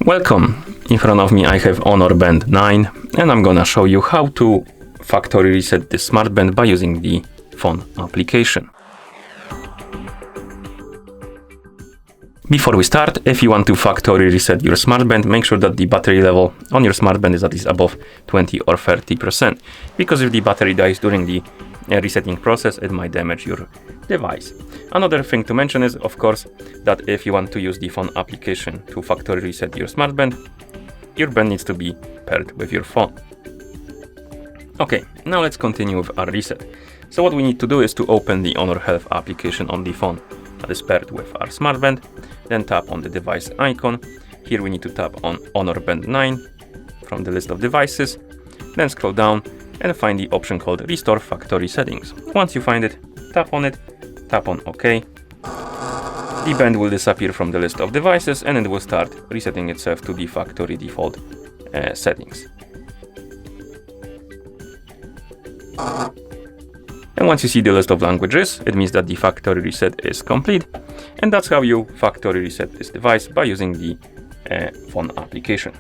Welcome! In front of me I have Honor Band 9 and I'm gonna show you how to factory reset this smart band by using the phone application. Before we start, if you want to factory reset your smart band, make sure that the battery level on your smart band is at least above 20 or 30%, because if the battery dies during the resetting process, it might damage your device. Another thing to mention is, of course, that if you want to use the phone application to factory reset your smart band, your band needs to be paired with your phone. Okay, now let's continue with our reset. So what we need to do is to open the Honor Health application on the phone that is paired with our smart band, then tap on the device icon. Here we need to tap on Honor Band 9 from the list of devices, then scroll down and find the option called Restore Factory Settings. Once you find it, tap on OK. The band will disappear from the list of devices and it will start resetting itself to the factory default settings. And once you see the list of languages, it means that the factory reset is complete. And that's how you factory reset this device by using the phone application.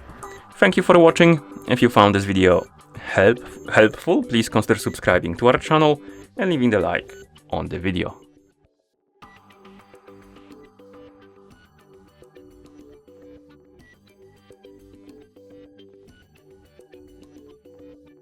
Thank you for watching. If you found this video helpful, please consider subscribing to our channel and leaving the like on the video.